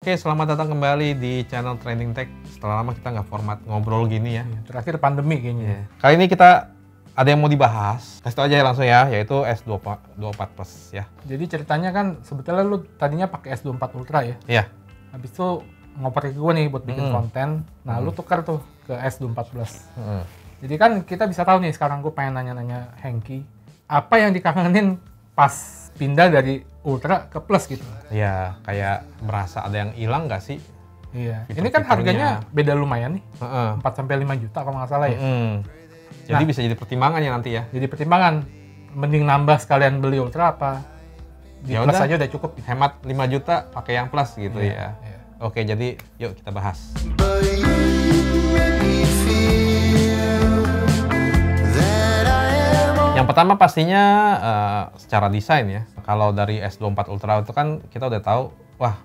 Oke, selamat datang kembali di channel Trending Tech. Setelah lama kita nggak format ngobrol gini ya. Terakhir pandemi kayaknya. Kali ini kita ada yang mau dibahas. Kasih tau aja langsung ya, yaitu S24 Plus ya. Jadi ceritanya kan sebetulnya lu tadinya pakai S24 Ultra ya. Iya. Habis itu ngoper ke gue nih buat bikin konten. Nah, lu tukar tuh ke S24 Plus. Jadi kan kita bisa tahu nih sekarang gue pengen nanya-nanya Hengki, apa yang dikangenin pas pindah dari Ultra ke Plus gitu. Iya, kayak berasa ada yang hilang nggak sih? Iya. Ini kan harganya beda lumayan nih. 4 sampai 5 juta kalau nggak salah ya. Jadi bisa jadi pertimbangan ya nanti ya. Jadi pertimbangan, mending nambah sekalian beli Ultra apa di Ya Plus udah, aja udah cukup. Hemat 5 juta pakai yang Plus gitu ya. Iya. Oke, jadi yuk kita bahas. Yang pertama pastinya secara desain ya. Kalau dari S24 Ultra itu kan kita udah tahu, wah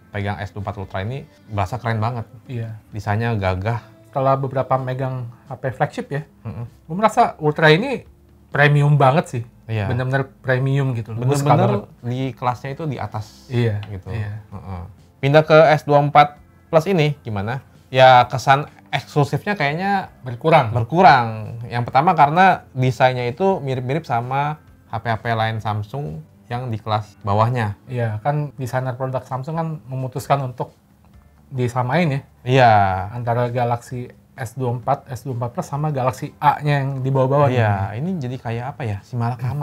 pegang S24 Ultra ini berasa keren banget. Iya. Desainnya gagah. Setelah beberapa megang HP flagship ya, gue merasa Ultra ini premium banget sih. Iya. Bener-bener premium gitu. Bener-bener di kelasnya itu di atas. Iya. Gitu. Iya. Pindah ke S24 Plus ini gimana? Ya kesan eksklusifnya kayaknya berkurang. Yang pertama karena desainnya itu mirip-mirip sama HP-HP lain Samsung yang di kelas bawahnya. Iya, kan desainer produk Samsung kan memutuskan untuk disamain ya. Iya. Antara Galaxy S24 Plus sama Galaxy A-nya yang di bawah-bawah. Iya, ini jadi kayak apa ya?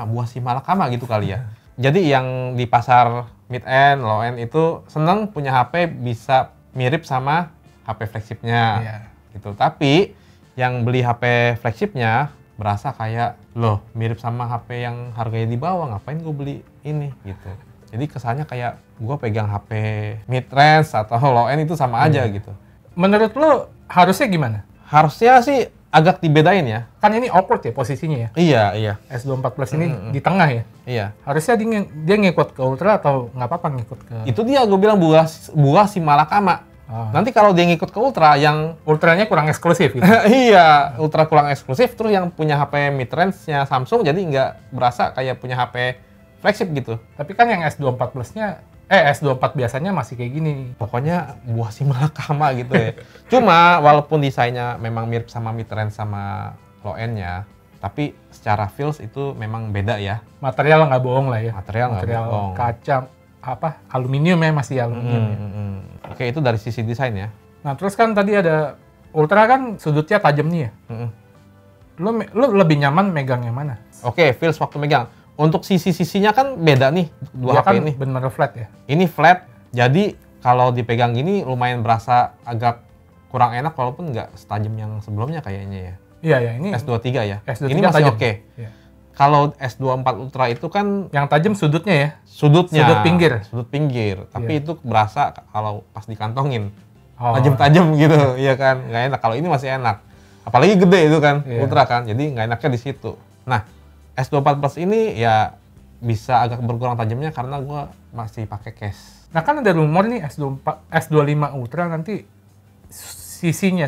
Buah si malakama gitu kali ya. Jadi yang di pasar mid-end, low-end itu seneng punya HP bisa mirip sama HP flagshipnya. Iya. Gitu. Tapi yang beli HP flagshipnya berasa kayak, loh mirip sama HP yang harganya di bawah, ngapain gue beli ini gitu. Jadi kesannya kayak gue pegang HP mid-range atau low-end itu sama aja gitu. Menurut lo harusnya gimana? Harusnya sih agak dibedain ya. Kan ini awkward ya posisinya ya. Iya. S24 Plus ini di tengah ya. Iya. Harusnya dia ngikut ke Ultra atau nggak apa-apa ngikut ke... Itu dia gue bilang buah si malakama. Nanti kalau dia ngikut ke Ultra yang Ultranya kurang eksklusif gitu. iya, Ultra kurang eksklusif, terus yang punya HP mid-range-nya Samsung jadi nggak berasa kayak punya HP flagship gitu. Tapi kan yang S24 Plus-nya, S24 biasanya masih kayak gini. Pokoknya buah si malakama gitu ya. Cuma walaupun desainnya memang mirip sama mid-range sama low-end-nya, tapi secara feels itu memang beda ya. Material nggak bohong lah ya. Material nggak bohong. Kaca, aluminium ya, masih aluminium ya. Oke, itu dari sisi desain ya. Nah, terus kan tadi ada Ultra kan sudutnya tajam nih ya. Lu lebih nyaman megang yang mana? Oke, feels waktu megang. Untuk sisi-sisinya kan beda nih, dua HP kan ini. bener flat ya? Ini flat, jadi kalau dipegang gini lumayan berasa agak kurang enak walaupun nggak setajam yang sebelumnya kayaknya ya. Iya, ini S23 ya. S23 ini masih oke. Iya. Kalau S24 Ultra itu kan yang tajam sudutnya ya? Sudut pinggir. Tapi Iya. itu berasa kalau pas dikantongin tajam-tajam gitu, iya kan, nggak enak. Kalau ini masih enak, apalagi gede itu kan, Ultra kan, jadi nggak enaknya di situ. Nah, S24 Plus ini ya bisa agak berkurang tajamnya karena gue masih pakai case. Nah kan ada rumor nih S25 Ultra nanti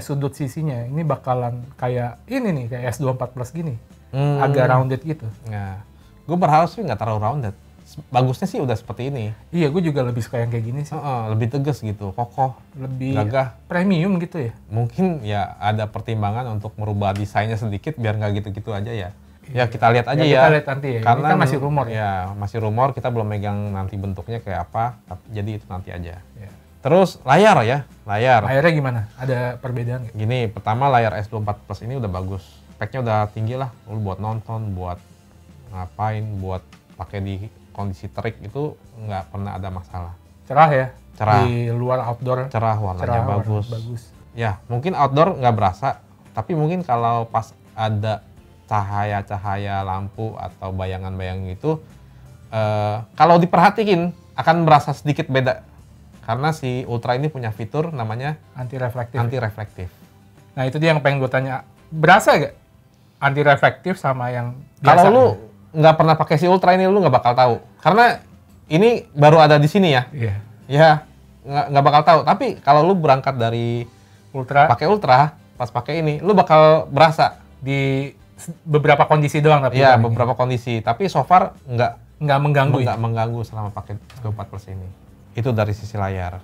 sudut sisinya ini bakalan kayak ini nih, kayak S24 Plus gini. Agak rounded gitu. Nah, gue berharap sih nggak terlalu rounded. Bagusnya sih udah seperti ini. Iya, gue juga lebih suka yang kayak gini sih. Lebih tegas gitu, kokoh, lebih gagah, premium gitu ya. Mungkin ya ada pertimbangan untuk merubah desainnya sedikit biar nggak gitu-gitu aja ya. Ya kita lihat aja ya. Kita lihat nanti ya. Karena ini kan masih rumor ya. Masih rumor, kita belum megang nanti bentuknya kayak apa. Jadi itu nanti aja. Ya. Terus layar ya, Layarnya gimana? Ada perbedaan nggak? Gini, pertama layar S24 Plus ini udah bagus. Speknya udah tinggi lah. Lu buat nonton, buat ngapain, buat pakai di kondisi terik itu nggak pernah ada masalah. Cerah ya? Cerah. Di luar outdoor. Cerah, warnanya bagus. Ya, mungkin outdoor nggak berasa. Tapi mungkin kalau pas ada cahaya-cahaya lampu atau bayangan-bayangan itu kalau diperhatiin akan berasa sedikit beda karena si Ultra ini punya fitur namanya anti reflektif. Nah itu dia yang pengen gue tanya, berasa gak anti reflektif sama yang biasa? Kalau lu nggak pernah pakai si Ultra ini lu nggak bakal tahu karena ini baru ada di sini ya. Ya nggak bakal tahu. Tapi kalau lu berangkat dari Ultra, pakai Ultra pas pakai ini lu bakal berasa di beberapa kondisi doang tapi. Iya, beberapa kondisi. Tapi so far nggak mengganggu selama pakai S24 Plus ini. Itu dari sisi layar.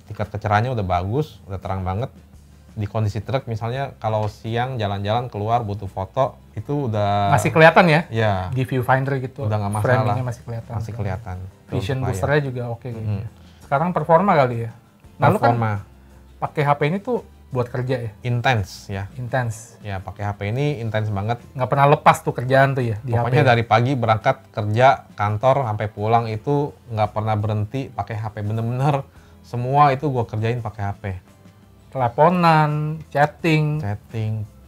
tingkat kecerahannya udah bagus, udah terang banget. Di kondisi truk misalnya kalau siang jalan-jalan keluar butuh foto itu udah masih kelihatan ya? Ya. Di viewfinder gitu. Udah nggak masalah. Framingnya masih kelihatan. Masih kelihatan. Vision boosternya juga oke. Sekarang performa kali ya. Nah, performa. Lu kan pakai HP ini tuh buat kerja ya? Intens ya. Intens. Ya pakai HP ini intens banget. Nggak pernah lepas tuh kerjaan tuh ya di Pokoknya HP. dari pagi berangkat kerja kantor sampai pulang itu nggak pernah berhenti pakai HP, bener-bener semua itu gue kerjain pakai HP. Teleponan, chatting,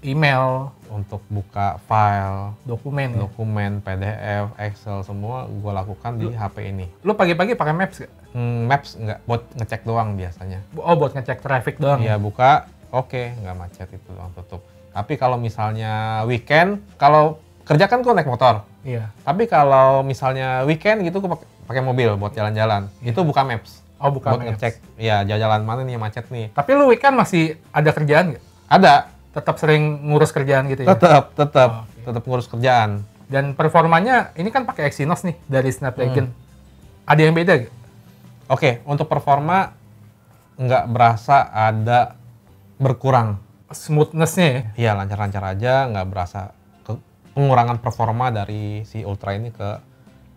email, untuk buka file, dokumen, PDF, Excel, semua gue lakukan di HP ini. Lu pagi-pagi pakai Maps gak? Maps nggak, buat ngecek doang biasanya. Oh, buat ngecek traffic doang? Iya, buka, oke, nggak macet, itu doang, tutup. Tapi kalau misalnya weekend, kalau kerja kan gue naik motor. Iya. Tapi kalau misalnya weekend gitu gue pakai mobil buat jalan-jalan. Iya. Itu buka Maps. Oh, buka buat Maps. Ngecek, ya jalan mana nih yang macet nih. Tapi lu weekend masih ada kerjaan nggak? Ada. Tetap sering ngurus kerjaan gitu ya? Tetap ngurus kerjaan. Dan performanya, ini kan pakai Exynos nih, dari Snapdragon. Ada yang beda nggak? Oke, untuk performa nggak berasa ada berkurang. Smoothness-nya ya? Iya, lancar-lancar aja, nggak berasa pengurangan performa dari si Ultra ini ke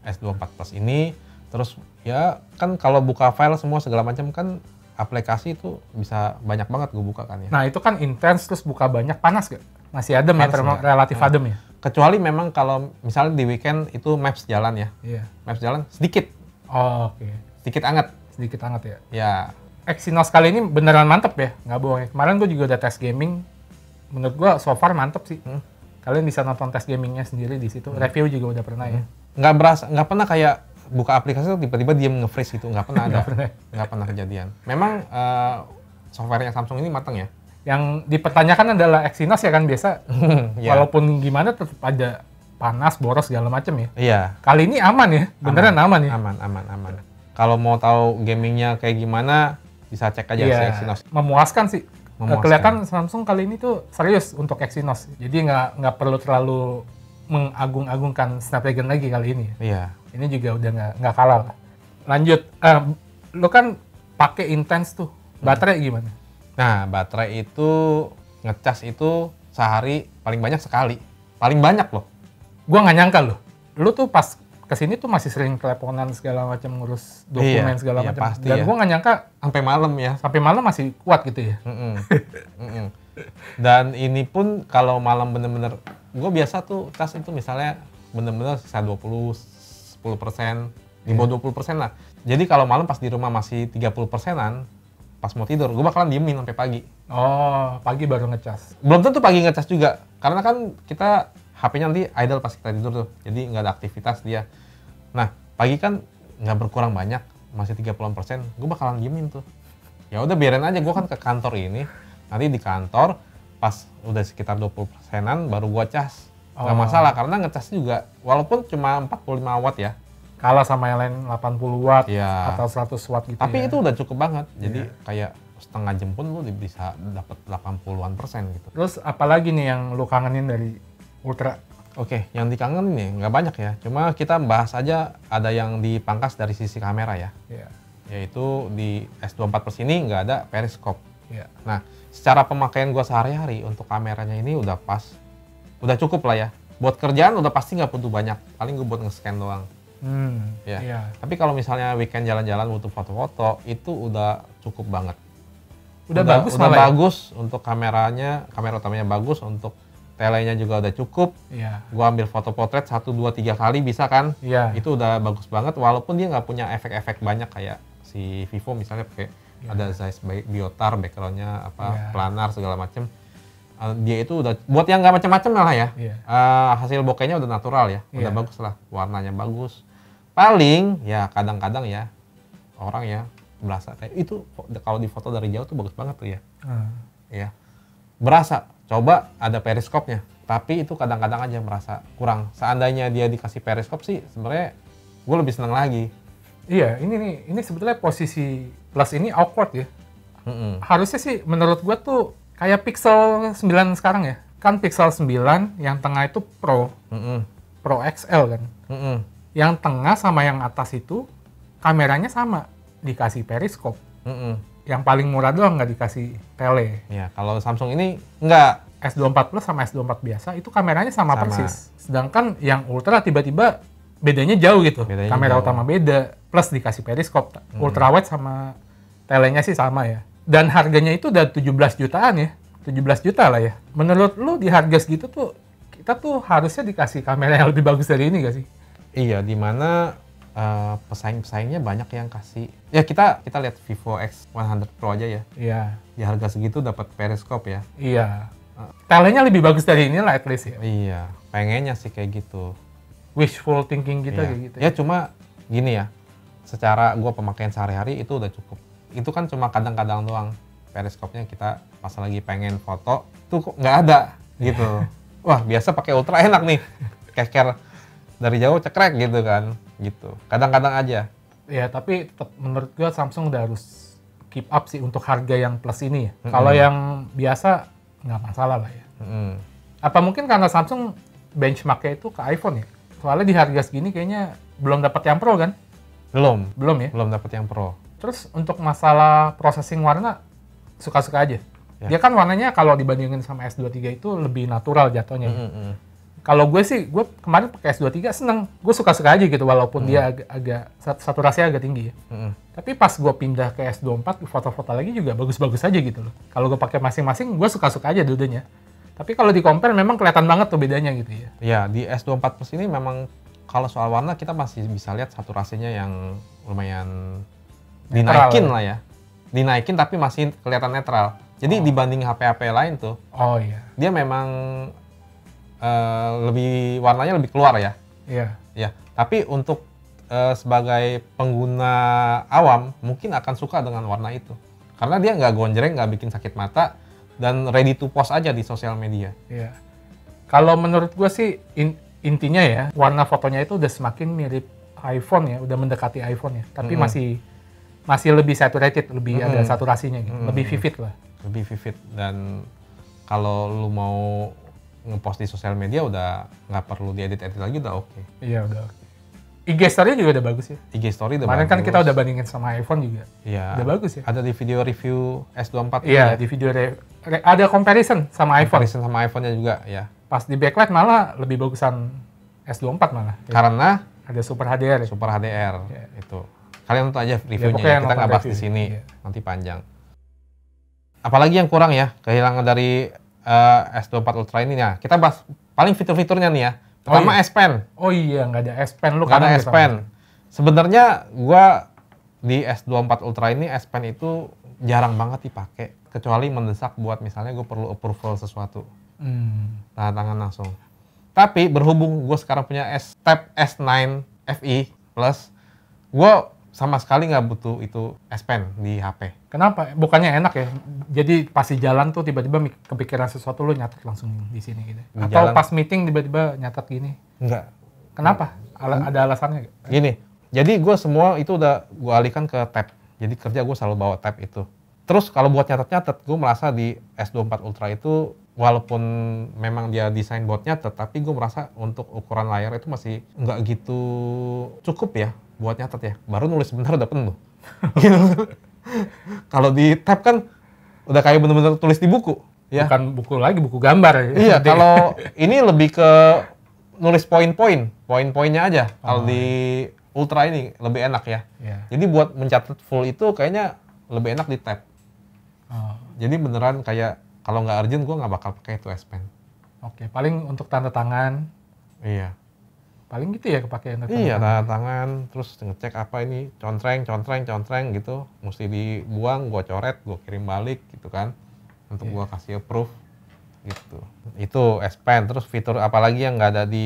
S24 Plus ini. Terus ya kan kalau buka file semua segala macam kan aplikasi itu bisa banyak banget gue buka kan ya. Nah itu kan intens terus buka banyak, panas gak? Masih adem panas ya, relatif adem ya? Kecuali memang kalau misalnya di weekend itu Maps jalan ya. Iya. Maps jalan sedikit. Oh oke. Sedikit anget. Sedikit anget ya? Ya. Exynos kali ini beneran mantep ya, nggak bohong ya. Kemarin gue juga udah tes gaming, menurut gue so far mantep sih. Kalian bisa nonton tes gamingnya sendiri di situ. Review juga udah pernah ya. Nggak berasa, nggak pernah kayak buka aplikasi tuh tiba-tiba diem nge-freeze gitu, nggak pernah ada. Nggak pernah kejadian. Memang softwarenya Samsung ini matang ya. Yang dipertanyakan adalah Exynos ya kan biasa. Ya. Walaupun gimana tetap ada panas, boros segala macam ya. Iya. Kali ini aman ya, beneran aman ya. Aman. Kalau mau tahu gamingnya kayak gimana, bisa cek aja si Exynos. Memuaskan sih. Kelihatan Samsung kali ini tuh serius untuk Exynos. Jadi nggak perlu terlalu mengagung-agungkan Snapdragon lagi kali ini. Iya. Ini juga udah nggak kalah lah. Lanjut, lo kan pakai intens tuh. Baterai gimana? Nah, baterai itu ngecas itu sehari paling banyak sekali. Paling banyak loh. Gua nggak nyangka loh. Lu tuh pas kesini tuh masih sering teleponan segala macam, ngurus dokumen segala macam. Pasti. Dan gua nggak nyangka sampai malam ya. Sampai malam masih kuat gitu ya. Dan ini pun kalau malam bener-bener, gue biasa tuh cas itu misalnya bener-bener sisa 10%, di bawah 20% lah. Jadi kalau malam pas di rumah masih 30%-an, pas mau tidur, gue bakalan diemin sampai pagi. Oh, pagi baru ngecas. Belum tentu pagi ngecas juga, karena kan kita HP-nya nanti idle pas kita tidur tuh, jadi nggak ada aktivitas dia. Nah, pagi kan nggak berkurang banyak, masih 30%, gue bakalan diemin tuh. Ya udah biarin aja, gue kan ke kantor ini, nanti di kantor pas udah sekitar 20%-an baru gue cas. Nggak masalah, karena ngecas juga, walaupun cuma 45 watt ya. Kalah sama yang lain 80 watt ya, atau 100 watt gitu. Tapi itu udah cukup banget. Jadi kayak setengah jam pun lu bisa dapat 80-an% gitu. Terus apalagi nih yang lu kangenin dari Ultra? Oke, yang dikangenin nih nggak banyak ya. Cuma kita bahas aja ada yang dipangkas dari sisi kamera ya. Yaitu di S24 Plus ini nggak ada periscope. Nah, secara pemakaian gua sehari-hari untuk kameranya ini udah pas. Udah cukup lah ya. Buat kerjaan udah pasti nggak butuh banyak. Paling gue buat nge-scan doang. Tapi kalau misalnya weekend jalan-jalan butuh foto-foto, itu udah cukup banget. Udah bagus untuk kameranya, kamera utamanya bagus, untuk telenya juga udah cukup. Gua ambil foto potret 1, 2, 3 kali bisa kan? Itu udah bagus banget, walaupun dia nggak punya efek-efek banyak kayak si Vivo misalnya pakai ada Zeiss Biotar, backgroundnya planar segala macem. Dia itu udah buat yang nggak macam-macam lah ya. Hasil bokehnya udah natural ya, udah bagus lah, warnanya bagus. Paling ya kadang-kadang ya orang ya berasa kayak itu kalau di foto dari jauh tuh bagus banget tuh ya. Ya. Berasa. Coba ada periskopnya, tapi itu kadang-kadang aja merasa kurang. Seandainya dia dikasih periskop sih sebenarnya gue lebih seneng lagi. Iya, ini sebetulnya posisi Plus ini awkward ya. Harusnya sih menurut gue tuh kayak Pixel 9 sekarang ya. Kan Pixel 9 yang tengah itu Pro. Pro XL kan. Yang tengah sama yang atas itu kameranya sama, dikasih periskop. yang paling murah doang nggak dikasih tele. Ya, kalau Samsung ini enggak. S24 Plus sama S24 biasa itu kameranya sama persis. Sedangkan yang Ultra tiba-tiba bedanya jauh gitu. Bedanya Kamera jauh. utama beda, plus dikasih periskop. Ultrawide sama telenya sih sama ya. Dan harganya itu udah 17 jutaan ya. 17 juta lah ya. Menurut lu di harga segitu tuh kita tuh harusnya dikasih kamera yang lebih bagus dari ini gak sih? Iya, dimana pesaing-pesaingnya banyak yang kasih. Ya kita lihat Vivo X100 Pro aja ya. Iya. Di harga segitu dapat periskop ya. Iya. Telenya lebih bagus dari ini lah at least ya. Iya, pengennya sih kayak gitu. Wishful thinking kita Iya. kayak gitu. Ya cuma gini ya, secara gua pemakaian sehari-hari itu udah cukup. Itu kan cuma kadang-kadang doang. Periskopnya kita pas lagi pengen foto, tuh kok nggak ada gitu. Wah, biasa pakai ultra enak nih. Keker dari jauh cekrek gitu kan. Gitu. Kadang-kadang aja. Ya, tapi tetap menurut gua Samsung udah harus keep up sih untuk harga yang plus ini ya. Kalau yang biasa nggak masalah lah ya. Apa mungkin karena Samsung benchmarknya itu ke iPhone ya? Soalnya di harga segini kayaknya belum dapat yang Pro kan? Belum ya? Belum dapat yang Pro. Terus untuk masalah processing warna suka-suka aja. Ya. Dia kan warnanya kalau dibandingin sama S23 itu lebih natural jatuhnya. Kalau gue sih, gue kemarin pakai S23 seneng. Gue suka-suka aja gitu walaupun dia agak saturasinya agak tinggi ya. Tapi pas gue pindah ke S24, foto-foto lagi juga bagus-bagus aja gitu loh. Kalau gue pakai masing-masing, gue suka-suka aja dua-duanya. Tapi kalau di-compare memang kelihatan banget tuh bedanya gitu ya. Ya, di S24 Plus ini memang kalau soal warna kita masih bisa lihat saturasinya yang lumayan dinaikin lah ya. Dinaikin tapi masih kelihatan netral. Jadi dibanding HP-HP lain tuh, dia memang warnanya lebih keluar ya. Iya. Ya, tapi untuk sebagai pengguna awam mungkin akan suka dengan warna itu. Karena dia nggak gonjreng, nggak bikin sakit mata, dan ready to post aja di sosial media. Iya. Kalau menurut gue sih intinya ya, warna fotonya itu udah semakin mirip iPhone ya, udah mendekati iPhone ya. Tapi masih lebih saturated, lebih ada saturasinya gitu, lebih vivid lah. Lebih vivid, dan kalau lu mau ngepost di sosial media udah nggak perlu diedit-edit lagi, udah oke. Iya, udah oke. IG story juga udah bagus ya. IG story udah Kemarin bagus. kan kita udah bandingin sama iPhone juga. Iya. Udah bagus ya. Ada di video review S24. Iya, di video ada comparison sama iPhone. Comparison sama iPhone-nya juga ya. Pas di backlight malah lebih bagusan S24 malah. Ya. Karena Ada Super HDR ya. Super HDR Iya. itu. Kalian nonton aja reviewnya, pokoknya kita nonton nggak bahas di review. sini, Iya. nanti panjang. Apalagi yang kurang ya, kehilangan dari S24 Ultra ini ya. Kita bahas paling fitur-fiturnya nih ya. Pertama S Pen. Oh iya, nggak ada S Pen. Lu Nggak ada kangen S gitu Pen. sama- Sebenarnya gua di S24 Ultra ini S Pen itu jarang banget dipakai, kecuali mendesak buat misalnya gue perlu approval sesuatu. Tanda tangan langsung. Tapi berhubung gue sekarang punya Tab S9 FE Plus, gue sama sekali nggak butuh itu S Pen di HP. Kenapa? Bukannya enak ya? Jadi pas di jalan tuh tiba-tiba kepikiran sesuatu lu nyatet langsung di sini gitu. Di Atau jalan. pas meeting tiba-tiba nyatet gini. Enggak. Kenapa? Ada alasannya nggak? Gini, jadi gue semua itu udah gue alihkan ke tab. Jadi kerja gue selalu bawa tab itu. Terus kalau buat nyatet-nyatet, gue merasa di S24 Ultra itu walaupun memang dia desain buat nyatet, tapi gue merasa untuk ukuran layar itu masih nggak gitu cukup ya buat nyatet ya. Baru nulis sebentar udah penuh. Kalau di tab kan udah kayak bener-bener tulis di buku. Ya. Bukan buku lagi, buku gambar. Iya, kalau ini lebih ke nulis poin-poinnya aja. Kalau di Ultra ini lebih enak ya. Iya. Jadi buat mencatat full itu kayaknya lebih enak di tab. Oh, Jadi beneran kayak kalau nggak urgent gue nggak bakal pakai itu S Pen. Oke, paling untuk tanda tangan, Iya. paling gitu ya kepake untuk Iya, tanda tangan. tanda tangan, terus ngecek apa ini, contreng gitu, mesti dibuang, gue coret, gue kirim balik gitu kan, untuk gue kasih approve gitu. Itu S Pen, terus fitur apalagi yang nggak ada di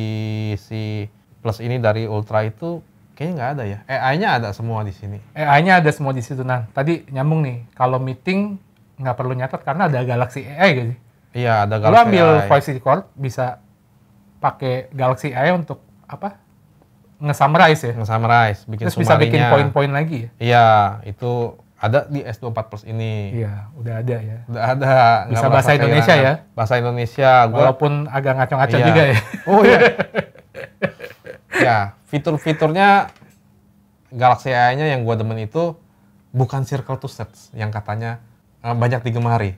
si Plus ini dari Ultra itu kayaknya nggak ada ya. AI-nya ada semua di sini. AI-nya ada semua di situ. Nah, tadi nyambung nih, kalau meeting nggak perlu nyatet karena ada Galaxy AI gitu. Iya, ada Lo Galaxy ambil AI. voice record, bisa pakai Galaxy AI untuk apa? Nge-summarize ya. Nge-summarize, bikin Terus bisa bikin summary-nya. poin-poin lagi ya. Iya, itu ada di S24 Plus ini. Iya, udah ada ya. Udah ada. nggak Bisa merasa bahasa Indonesia kehilangan. ya? Bahasa Indonesia. Walaupun agak ngaco-ngaco Iya. juga ya. Oh iya. Ya, fitur-fiturnya Galaxy AI-nya yang gue demen itu bukan circle to search yang katanya banyak digemari.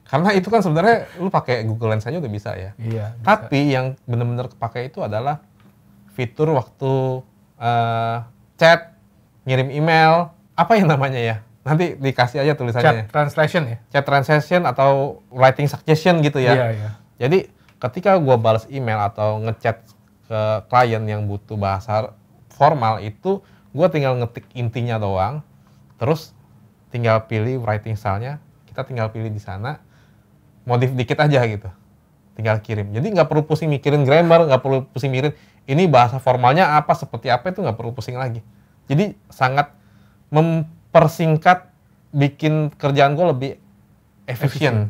Karena itu kan sebenarnya lu pakai Google Lens aja udah bisa ya. Iya, bisa. Tapi yang benar-benar kepake itu adalah fitur waktu chat, ngirim email, apa yang namanya ya? Nanti dikasih aja tulisannya. Chat translation ya? Chat translation atau writing suggestion gitu ya. Iya, iya. Jadi ketika gua balas email atau ngechat ke klien yang butuh bahasa formal itu, gua tinggal ngetik intinya doang, terus tinggal pilih writing style-nya, kita tinggal pilih di sana, modif dikit aja gitu, tinggal kirim. Jadi nggak perlu pusing mikirin grammar, nggak perlu pusing mikirin ini bahasa formalnya apa, seperti apa, itu nggak perlu pusing lagi. Jadi sangat mempersingkat, bikin kerjaan gue lebih efisien.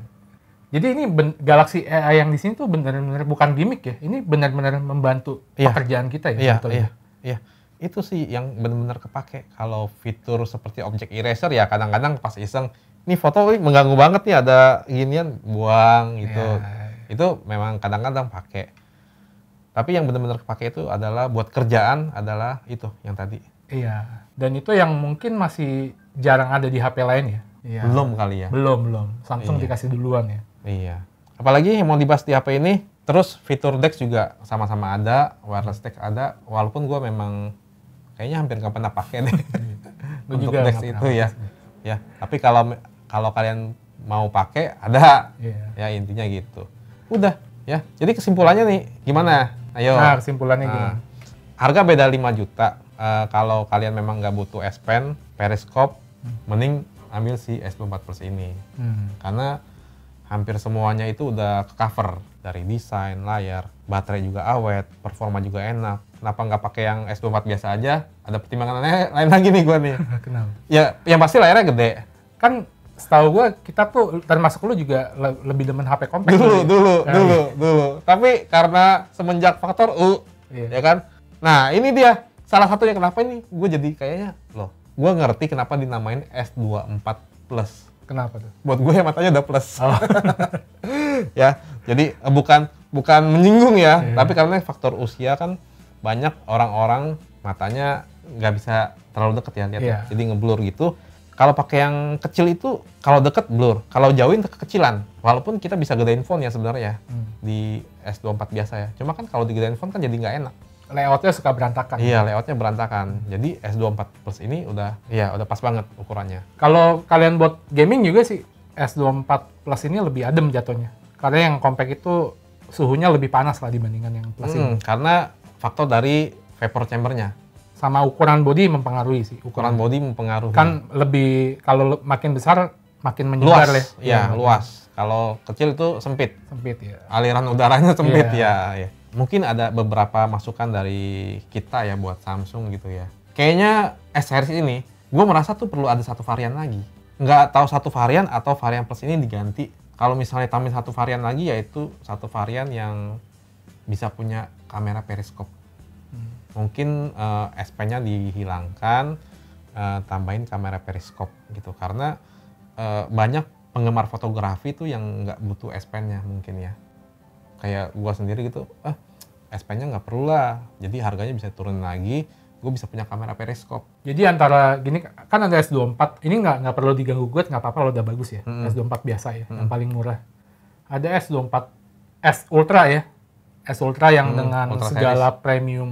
Jadi ini Galaxy AI yang di sini tuh benar-benar bukan gimmick ya, ini benar-benar membantu pekerjaan kita ya. Iya, iya, iya. Itu sih yang benar-benar kepake. Kalau fitur seperti object eraser ya kadang-kadang pas iseng, nih foto mengganggu banget nih ada ginian, buang gitu. Itu memang kadang-kadang pakai. Tapi yang benar-benar kepake itu adalah buat kerjaan, adalah itu yang tadi. Iya. Dan itu yang mungkin masih jarang ada di HP lain ya. Iya. Belum kali ya. Belum. Samsung dikasih duluan ya. Iya. Apalagi yang mau dibahas di HP ini, terus fitur DeX juga sama-sama ada, wireless DeX ada, walaupun gue memang kayaknya hampir nggak pernah pakai deh. Untuk DeX itu ya. Ya, tapi kalau kalian mau pakai ada. Ya intinya gitu. Udah ya. Jadi kesimpulannya nih gimana? Ayo. Nah, kesimpulannya gimana? Harga beda 5 juta. Kalau kalian memang nggak butuh S Pen, periskop, mending ambil si S24 Plus ini. Karena hampir semuanya itu udah ke-cover. Dari desain, layar, baterai juga awet, performa juga enak. Kenapa nggak pakai yang S24 biasa aja? Ada pertimbangan lain lagi nih gue nih. Kenapa? Ya, yang pasti layarnya gede. Kan setahu gue kita tuh termasuk lu juga lebih demen HP compact. Dulu. Tapi karena semenjak faktor U, ya kan? Nah, ini dia. Salah satunya kenapa ini gue jadi kayaknya, loh, gue ngerti kenapa dinamain S24 Plus. Kenapa tuh? Buat gue ya matanya udah plus. Ya, jadi bukan menyinggung ya, tapi karena faktor usia kan banyak orang-orang matanya nggak bisa terlalu deket ya, lihat ya. Jadi ngeblur gitu. Kalau pakai yang kecil itu, kalau deket blur, kalau jauhin kekecilan. Walaupun kita bisa gedein font ya sebenarnya di S24 biasa ya. Cuma kan kalau digedein font kan jadi nggak enak. Layoutnya suka berantakan. Iya, layoutnya berantakan. Jadi S24 Plus ini udah pas banget ukurannya. Kalau kalian buat gaming juga sih, S24 Plus ini lebih adem jatuhnya. Karena yang compact itu suhunya lebih panas lah dibandingkan yang Plus ini. Karena faktor dari vapor chambernya. Sama ukuran body mempengaruhi sih. Ukuran body mempengaruhi. Kan lebih, kalau makin besar makin menyebar luas, ya. Luas. Kalau kecil itu sempit. Sempit ya. Aliran udaranya sempit ya. Mungkin ada beberapa masukan dari kita ya buat Samsung gitu ya. Kayaknya S series ini, gue merasa tuh perlu ada satu varian lagi. Nggak tahu satu varian atau varian Plus ini diganti. Kalau misalnya tambahin satu varian lagi, yaitu satu varian yang bisa punya kamera periskop. Mungkin S Pen-nya dihilangkan, tambahin kamera periskop gitu. Karena banyak penggemar fotografi tuh yang nggak butuh S Pen-nya mungkin ya. Kayak gua sendiri gitu, S Pen-nya nggak perlu lah, jadi harganya bisa turun lagi, gue bisa punya kamera periskop. Jadi antara gini, kan ada S24, ini nggak perlu diganggu gugat, nggak apa-apa, lo udah bagus ya, S24 biasa ya, yang paling murah. Ada S24, S Ultra ya, S Ultra yang dengan Ultra segala series. Premium.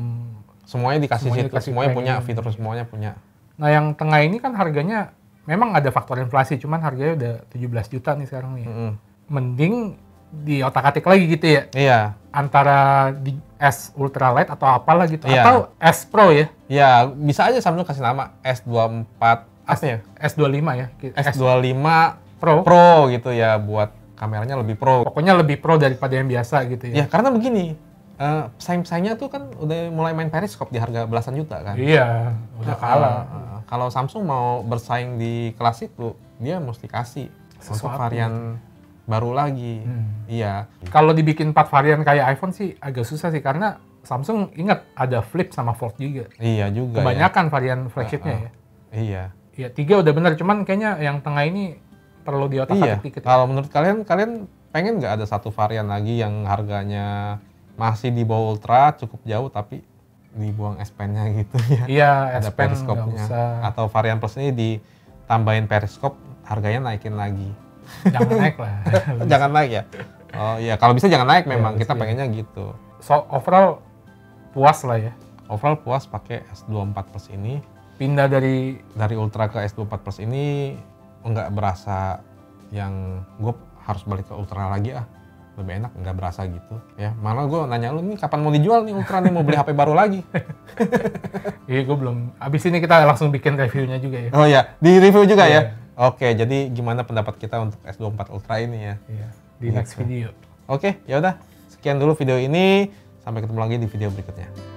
Semuanya dikasih situ, semuanya punya, premium. fitur semuanya punya. Nah yang tengah ini kan harganya, memang ada faktor inflasi, cuman harganya udah 17 juta nih sekarang nih. Mending di otak-atik lagi gitu ya. Iya. Antara di S Ultralight atau apalah gitu. Atau S Pro ya. Iya, bisa aja Samsung kasih nama S24 apa ya? S25 ya. S25 Pro gitu ya, buat kameranya lebih pro. Pokoknya lebih pro daripada yang biasa gitu ya. Ya, karena begini, pesaing-pesaingnya tuh kan udah mulai main periskop di harga belasan juta kan. Iya, udah kalah. Kalau Samsung mau bersaing di kelas itu, dia mesti kasih untuk varian baru lagi. Iya. Kalau dibikin 4 varian kayak iPhone sih agak susah sih, karena Samsung ingat ada Flip sama Fold juga. Iya juga. Kebanyakan varian flagshipnya ya. Iya. Iya, 3 udah bener, cuman kayaknya yang tengah ini perlu di otak-atik dikit. Kalau menurut kalian pengen nggak ada satu varian lagi yang harganya masih di bawah Ultra, cukup jauh tapi dibuang S Pen-nya gitu ya? Iya, ada S Pen periskopnya. nggak usah. Atau varian Plus ini tambahin periskop, harganya naikin lagi. Jangan naik lah. Jangan naik ya? Oh iya, kalau bisa jangan naik memang, kita pengennya gitu. So, overall puas lah ya? Overall puas pakai S24 Plus ini. Pindah dari Ultra ke S24 Plus ini nggak berasa yang gue harus balik ke Ultra lagi lebih enak, nggak berasa gitu ya. Malah gue nanya lu nih kapan mau dijual nih Ultra nih, mau beli HP baru lagi. Iya, gue belum. Abis ini kita langsung bikin reviewnya juga ya. Oh ya, di review juga ya. Oke, jadi gimana pendapat kita untuk S24 Ultra ini ya? Iya, di next video. Oke, ya udah. Sekian dulu video ini. Sampai ketemu lagi di video berikutnya.